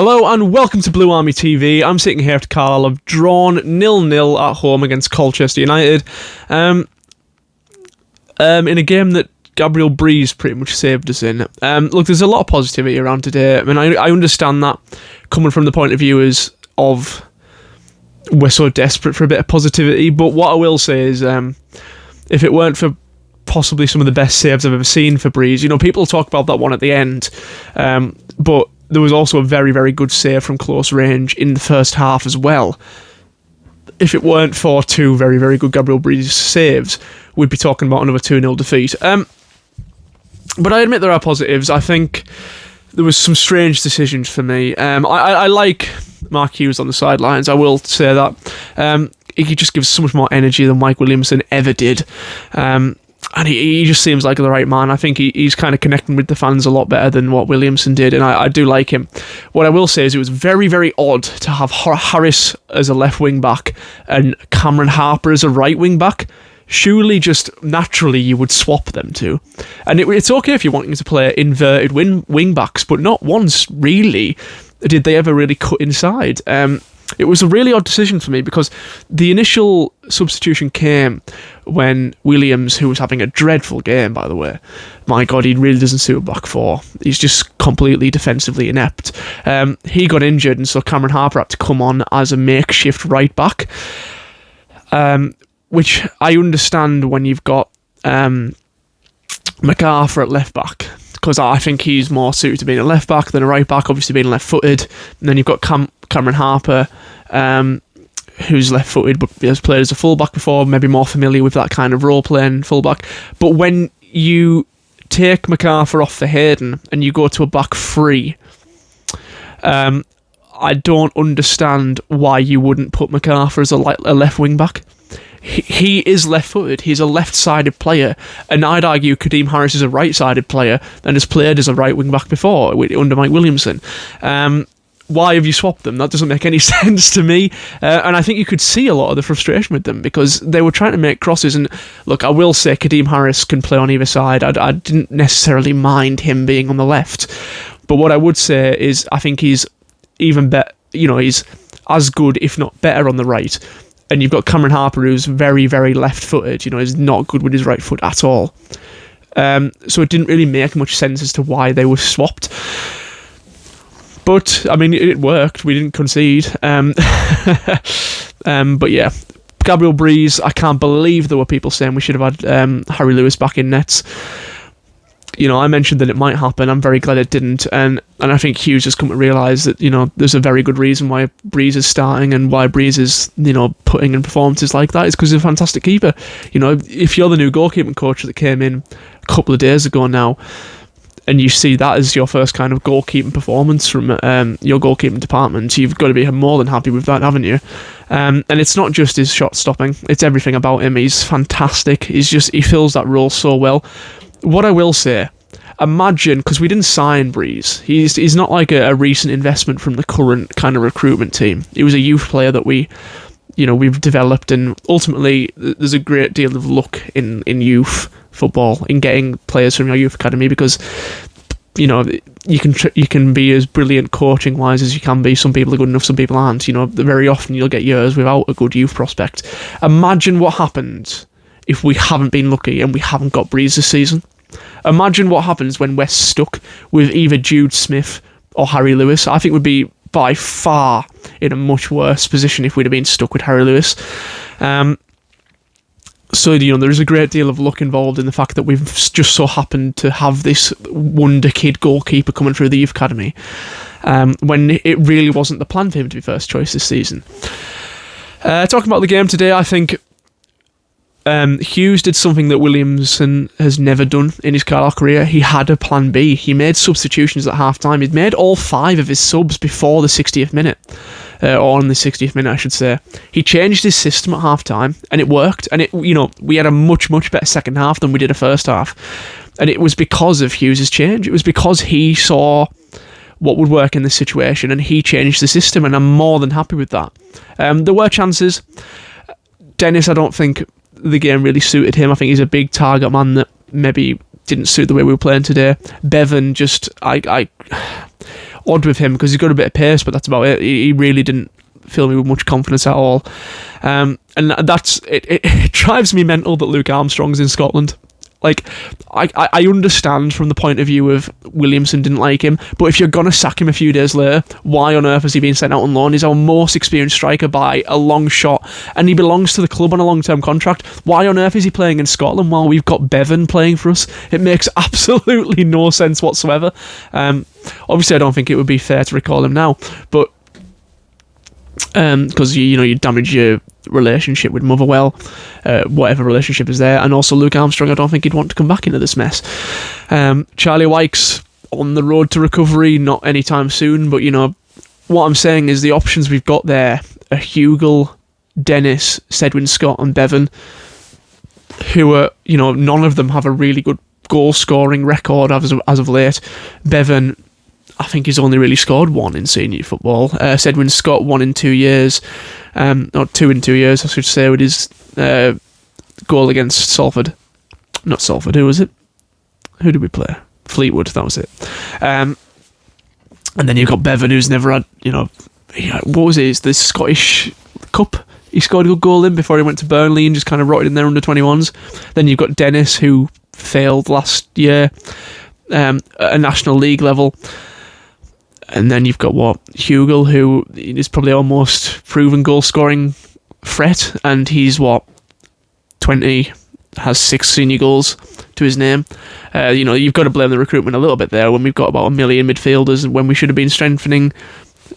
Hello and welcome to Blue Army TV. I'm sitting here at Carlisle. I've drawn 0-0 at home against Colchester United. In a game that Gabriel Breeze pretty much saved us in. Look, there's a lot of positivity around today. I mean, I understand that coming from the point of view of we're so desperate for a bit of positivity, but what I will say is if it weren't for possibly some of the best saves I've ever seen for Breeze, people talk about that one at the end, but there was also a very, very good save from close range in the first half as well. If it weren't for two very, very good Gabriel Breeze saves, we'd be talking about another 2-0 defeat. But I admit there are positives. I think there was some strange decisions for me. I like Mark Hughes on the sidelines, I will say that. He just gives so much more energy than Mike Williamson ever did. And he just seems like the right man. I think he's kind of connecting with the fans a lot better than what Williamson did, and I do like him. What I will say is it was very, very odd to have Harris as a left wing back and Cameron Harper as a right wing back. Surely just naturally you would swap them two. And it's okay if you're wanting to play inverted wing backs, but not once really did they ever really cut inside. It was a really odd decision for me because the initial substitution came when Williams, who was having a dreadful game, by the way, my God, he really doesn't suit a back four. He's just completely defensively inept. He got injured, and so Cameron Harper had to come on as a makeshift right back, which I understand when you've got MacArthur at left back, because I think he's more suited to being a left back than a right back, obviously being left-footed. And then you've got Cameron Harper, who's left-footed but has played as a fullback before, maybe more familiar with that kind of role-playing fullback. But when you take MacArthur off for Hayden and you go to a back three, I don't understand why you wouldn't put MacArthur as a left wing back. He is left-footed. He's a left-sided player, and I'd argue Kadeem Harris is a right-sided player and has played as a right wing-back before under Mike Williamson. Why have you swapped them? That doesn't make any sense to me, and I think you could see a lot of the frustration with them because they were trying to make crosses, and look, I will say Kadeem Harris can play on either side. I didn't necessarily mind him being on the left, but what I would say is I think he's even better, he's as good, if not better, on the right. And you've got Cameron Harper, who's very, very left-footed. He's not good with his right foot at all. So it didn't really make much sense as to why they were swapped. But, I mean, it worked. We didn't concede. But yeah, Gabriel Breeze, I can't believe there were people saying we should have had Harry Lewis back in nets. I mentioned that it might happen. I'm very glad it didn't. And I think Hughes has come to realise that, there's a very good reason why Breeze is starting and why Breeze is, putting in performances like that. It's because he's a fantastic keeper. If you're the new goalkeeping coach that came in a couple of days ago now, and you see that as your first kind of goalkeeping performance from your goalkeeping department, you've got to be more than happy with that, haven't you? And it's not just his shot stopping. It's everything about him. He's fantastic. He fills that role so well. What I will say, imagine, because we didn't sign Breeze, he's not like a recent investment from the current kind of recruitment team. He was a youth player that we've developed, and ultimately there's a great deal of luck in youth football, in getting players from your youth academy, because you can be as brilliant coaching wise as you can be. Some people are good enough, some people aren't. Very often you'll get years without a good youth prospect. Imagine what happens if we haven't been lucky and we haven't got Breeze this season. Imagine what happens when we're stuck with either Jude Smith or Harry Lewis. I think we'd be by far in a much worse position if we'd have been stuck with Harry Lewis. So, there's a great deal of luck involved in the fact that we've just so happened to have this wonder kid goalkeeper coming through the youth academy, when it really wasn't the plan for him to be first choice this season. Talking about the game today, I think Hughes did something that Williamson has never done in his Carlisle career. He had a plan B. He made substitutions at half-time. He'd made all 5 of his subs before the 60th minute. Or on the 60th minute, I should say. He changed his system at half-time, and it worked. And we had a much, much better second half than we did a first half. And it was because of Hughes' change. It was because he saw what would work in this situation, and he changed the system, and I'm more than happy with that. There were chances. Dennis, I don't think the game really suited him. I think he's a big target man that maybe didn't suit the way we were playing today. Bevan, odd with him because he's got a bit of pace, but that's about it. He really didn't fill me with much confidence at all. And that's it. It drives me mental that Luke Armstrong's in Scotland. Like, I understand from the point of view of Williamson didn't like him, but if you're going to sack him a few days later, why on earth has he been sent out on loan? He's our most experienced striker by a long shot, and he belongs to the club on a long-term contract. Why on earth is he playing in Scotland while we've got Bevan playing for us? It makes absolutely no sense whatsoever. Obviously, I don't think it would be fair to recall him now, but because you damage your relationship with Motherwell, whatever relationship is there, and also Luke Armstrong, I don't think he'd want to come back into this mess. Charlie Wyke's on the road to recovery, not anytime soon, but what I'm saying is the options we've got there are Hugill, Dennis, Sedwin Scott and Bevan, who are, none of them have a really good goal scoring record as of late. Bevan, I think he's only really scored one in senior football. Sedwin Scott, 1 in 2 years. Or 2 in 2 years, I should say, with his goal against Salford. Not Salford, who was it? Who did we play? Fleetwood, that was it. And then you've got Bevan, who's never had, what was it? It's the Scottish Cup. He scored a good goal in before he went to Burnley and just kind of rotted in there under 21s. Then you've got Dennis, who failed last year at a National League level. And then you've got Hugill, who is probably our most proven goal scoring threat, and he's 20, has 6 senior goals to his name. You've got to blame the recruitment a little bit there when we've got about 1 million midfielders and when we should have been strengthening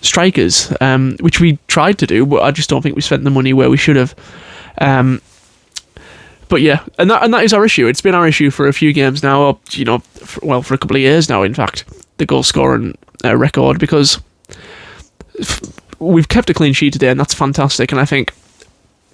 strikers, which we tried to do, but I just don't think we spent the money where we should have. But yeah, and that is our issue. It's been our issue for a few games now, for a couple of years now, in fact, the goal scoring record, because we've kept a clean sheet today, and that's fantastic. And I think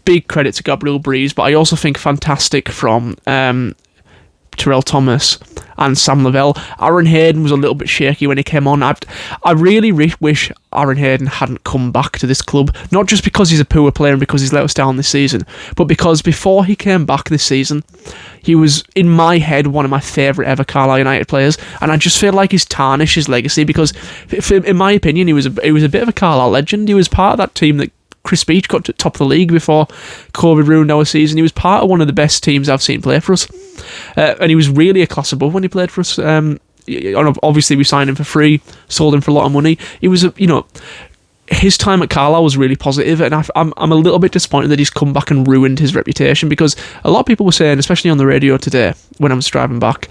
big credit to Gabriel Breeze, but I also think fantastic from Terrell Thomas and Sam Lavelle. Aaron Hayden was a little bit shaky when he came on. I really wish Aaron Hayden hadn't come back to this club, not just because he's a poor player and because he's let us down this season, but because before he came back this season, he was, in my head, one of my favourite ever Carlisle United players, and I just feel like he's tarnished his legacy because, in my opinion, he was a bit of a Carlisle legend. He was part of that team that Chris Beach got to top of the league before COVID ruined our season. He was part of one of the best teams I've seen play for us, and he was really a class above when he played for us. Obviously, we signed him for free, sold him for a lot of money. He was, his time at Carlisle was really positive, and I'm a little bit disappointed that he's come back and ruined his reputation, because a lot of people were saying, especially on the radio today when I was driving back,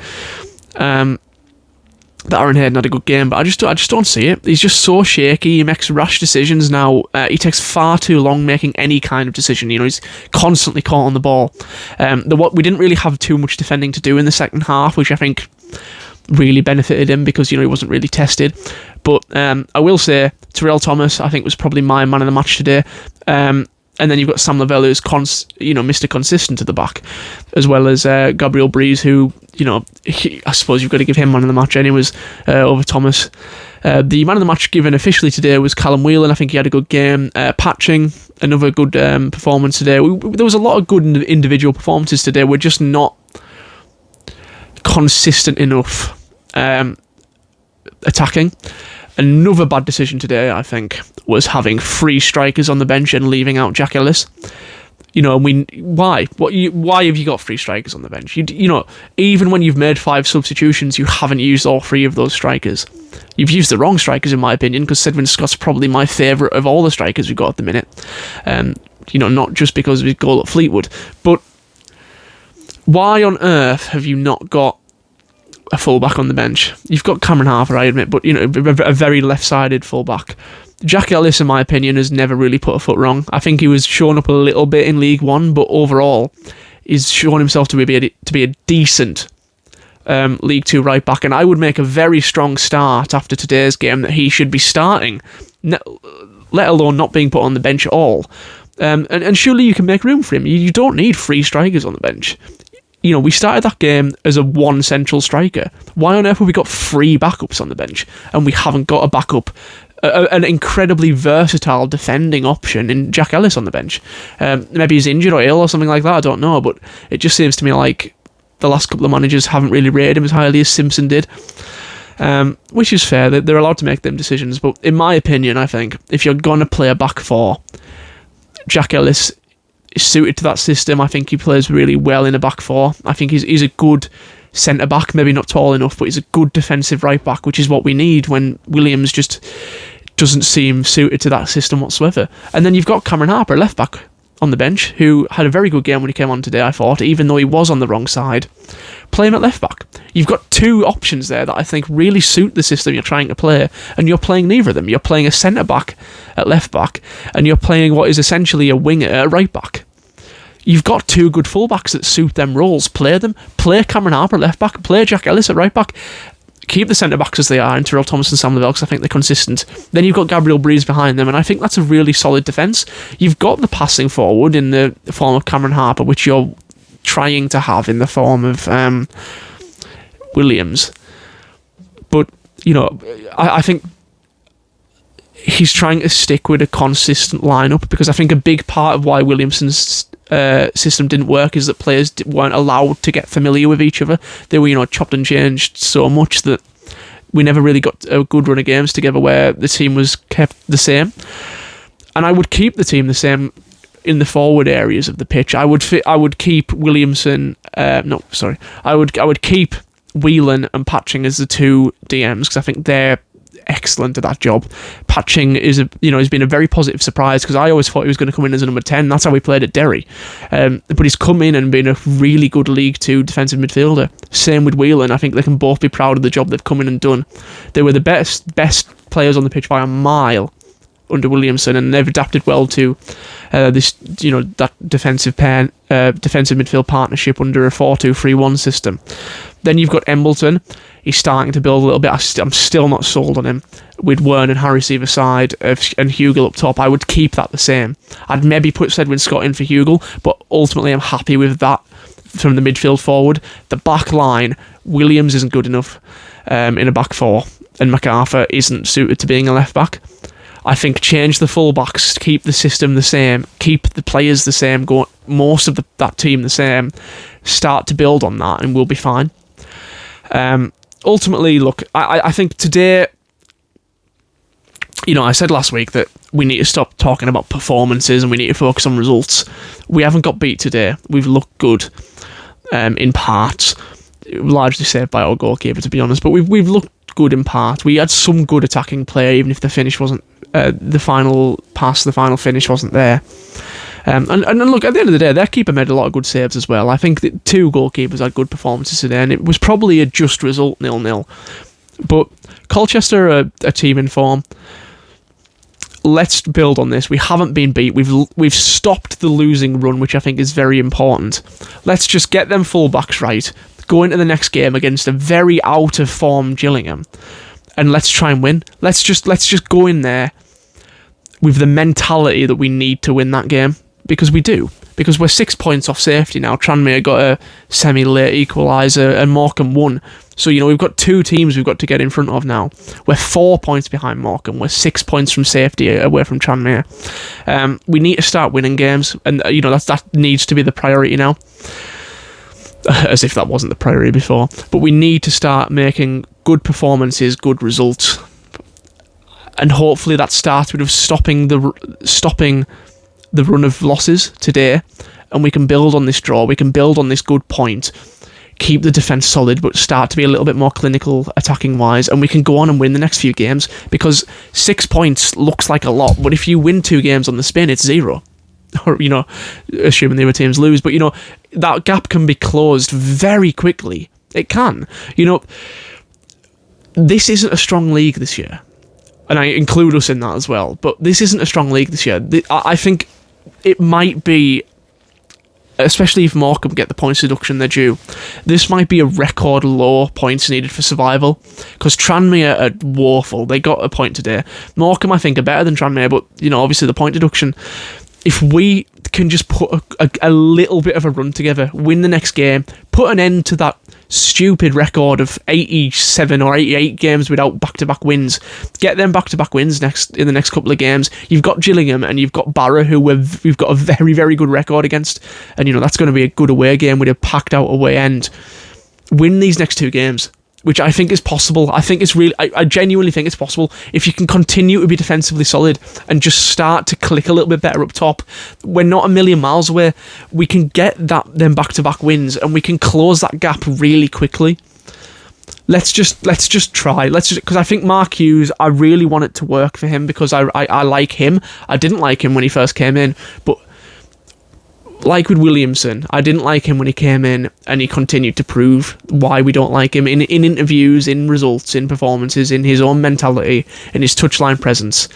that Aaron Hayden had a good game, but I just don't see it. He's just so shaky. He makes rash decisions now. He takes far too long making any kind of decision. He's constantly caught on the ball. We didn't really have too much defending to do in the second half, which I think really benefited him because he wasn't really tested. But I will say Terrell Thomas, I think, was probably my man of the match today. And then you've got Sam Lavelle, who's Mr. Consistent at the back, as well as Gabriel Breeze, who, I suppose you've got to give him man of the match anyways, over Thomas. The man of the match given officially today was Callum Whelan. I think he had a good game. Patching, another good performance today. There was a lot of good individual performances today. We're just not consistent enough attacking. Another bad decision today, I think, was having 3 strikers on the bench and leaving out Jack Ellis. Why? Why have you got 3 strikers on the bench? Even when you've made 5 substitutions, you haven't used all 3 of those strikers. You've used the wrong strikers, in my opinion, because Sedwin Scott's probably my favourite of all the strikers we've got at the minute. Not just because of his goal at Fleetwood, but why on earth have you not got a fullback on the bench? You've got Cameron Harper, I admit, but a very left-sided fullback. Jack Ellis, in my opinion, has never really put a foot wrong. I think he was shown up a little bit in League One, but overall, he's shown himself to be a decent League Two right back, and I would make a very strong start after today's game that he should be starting, let alone not being put on the bench at all. And surely you can make room for him. You don't need 3 strikers on the bench. We started that game as a 1 central striker. Why on earth have we got 3 backups on the bench and we haven't got a backup, an incredibly versatile defending option in Jack Ellis on the bench? Maybe he's injured or ill or something like that, I don't know, but it just seems to me like the last couple of managers haven't really rated him as highly as Simpson did. which is fair. They're allowed to make them decisions. But in my opinion, I think if you're going to play a back four, Jack Ellis is suited to that system. I think he plays really well in a back four. I think he's a good centre-back, maybe not tall enough, but he's a good defensive right-back, which is what we need when Williams just doesn't seem suited to that system whatsoever. And then you've got Cameron Harper, left-back, on the bench, who had a very good game when he came on today, I thought, even though he was on the wrong side. Play him at left-back. You've got two options there that I think really suit the system you're trying to play, and you're playing neither of them. You're playing a centre-back at left-back, and you're playing what is essentially a winger at right-back. You've got two good fullbacks that suit them roles. Play them. Play Cameron Harper at left-back. Play Jack Ellis at right-back. Keep the centre-backs as they are, and Terrell Thomas and Sam Lavelle, because I think they're consistent. Then you've got Gabriel Breeze behind them, and I think that's a really solid defence. You've got the passing forward in the form of Cameron Harper, which you're trying to have in the form of Williams. But, I think he's trying to stick with a consistent lineup, because I think a big part of why Williamson's system didn't work is that players weren't allowed to get familiar with each other. They were, chopped and changed so much that we never really got a good run of games together where the team was kept the same. And I would keep the team the same in the forward areas of the pitch. I would keep Williamson. I would keep Whelan and Patching as the two DMs, because I think they're excellent at that job. Patching has been a very positive surprise, because I always thought he was going to come in as a number 10. That's how he played at Derry. But he's come in and been a really good League Two defensive midfielder. Same with Whelan. I think they can both be proud of the job they've come in and done. They were the best players on the pitch by a mile under Williamson, and they've adapted well to that defensive midfield partnership under a 4-2-3-1 system. Then you've got Embleton. He's starting to build a little bit. I'm still not sold on him. With Wern and Harris either side and Hugel up top, I would keep that the same. I'd maybe put Sedwin Scott in for Hugel, but ultimately I'm happy with that from the midfield forward. The back line, Williams isn't good enough in a back four, and MacArthur isn't suited to being a left back. I think change the full-backs, keep the system the same, keep the players the same, go most of that team the same, start to build on that, and we'll be fine. Ultimately, look, I think today, I said last week that we need to stop talking about performances and we need to focus on results. We haven't got beat today. We've looked good in parts, largely saved by our goalkeeper, to be honest, but we've looked good in part. We had some good attacking play, even if the finish wasn't the final pass, the final finish wasn't there. And look, at the end of the day, their keeper made a lot of good saves as well. I think that two goalkeepers had good performances today, and it was probably a just result, 0-0. But Colchester are a team in form. Let's build on this. We haven't been beat. We've stopped the losing run, which I think is very important. Let's just get them fullbacks right. Go into the next game against a very out of form Gillingham, and let's try and win. Let's just go in there with the mentality that we need to win that game, because we do. Because we're 6 points off safety now. Tranmere got a semi-late equaliser and Morecambe won. So, we've got two teams we've got to get in front of now. We're 4 points behind Morecambe. We're 6 points from safety away from Tranmere. We need to start winning games, and that needs to be the priority now. As if that wasn't the priority before. But we need to start making good performances, good results. And hopefully that starts with stopping the run of losses today, and we can build on this draw. We can build on this good point, keep the defence solid, but start to be a little bit more clinical attacking wise, and we can go on and win the next few games, because 6 points looks like a lot, but if you win 2 games on the spin, it's 0. Or, assuming the other teams lose, but that gap can be closed very quickly. It can. This isn't a strong league this year, and I include us in that as well, but this isn't a strong league this year. I think it might be, especially if Morecambe get the points deduction they're due, this might be a record low points needed for survival, because Tranmere are woeful. They got a point today. Morecambe, I think, are better than Tranmere, but obviously the point deduction. If we can just put a little bit of a run together, win the next game, put an end to that stupid record of 87 or 88 games without back-to-back wins, get them back-to-back wins in the next couple of games. You've got Gillingham and you've got Barrow, who we've got a very, very good record against, and that's going to be a good away game with a packed-out away end. Win these next 2 games. which I think is possible. I genuinely think it's possible if you can continue to be defensively solid and just start to click a little bit better up top. We're not a million miles away. We can get them back-to-back wins, and we can close that gap really quickly. Let's just try. Because I think Mark Hughes, I really want it to work for him because I like him. I didn't like him when he first came in, but like with Williamson, I didn't like him when he came in, and he continued to prove why we don't like him in interviews, in results, in performances, in his own mentality, in his touchline presence.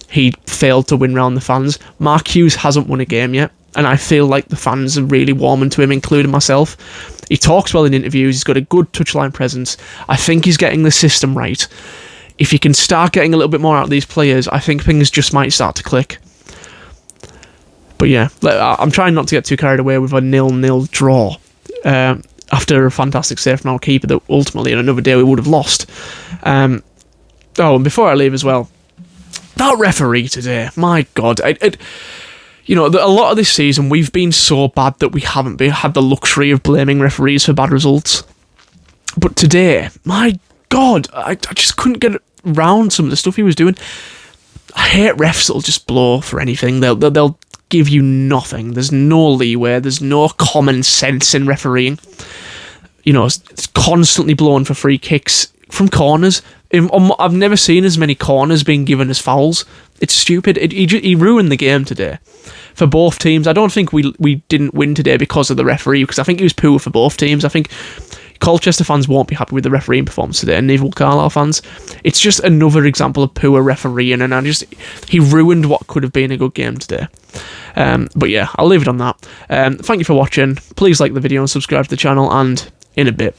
He failed to win round the fans. Mark Hughes hasn't won a game yet, and I feel like the fans are really warming to him, including myself. He talks well in interviews. He's got a good touchline presence. I think he's getting the system right. If he can start getting a little bit more out of these players, I think things just might start to click. But yeah, I'm trying not to get too carried away with a 0-0 draw after a fantastic save from our keeper that ultimately in another day we would have lost. And before I leave as well, that referee today, my God. A lot of this season we've been so bad that we haven't had the luxury of blaming referees for bad results. But today, my God, I just couldn't get around some of the stuff he was doing. I hate refs that'll just blow for anything. They'll give you nothing. There's no leeway. There's no common sense in refereeing. It's constantly blowing for free kicks from corners. I've never seen as many corners being given as fouls. It's stupid. He ruined the game today for both teams. I don't think we didn't win today because of the referee, because I think he was poor for both teams. I think Colchester fans won't be happy with the refereeing performance today, and neither will Carlisle fans. It's just another example of poor refereeing, and he ruined what could have been a good game today. But yeah, I'll leave it on that. Thank you for watching. Please like the video and subscribe to the channel, and in a bit.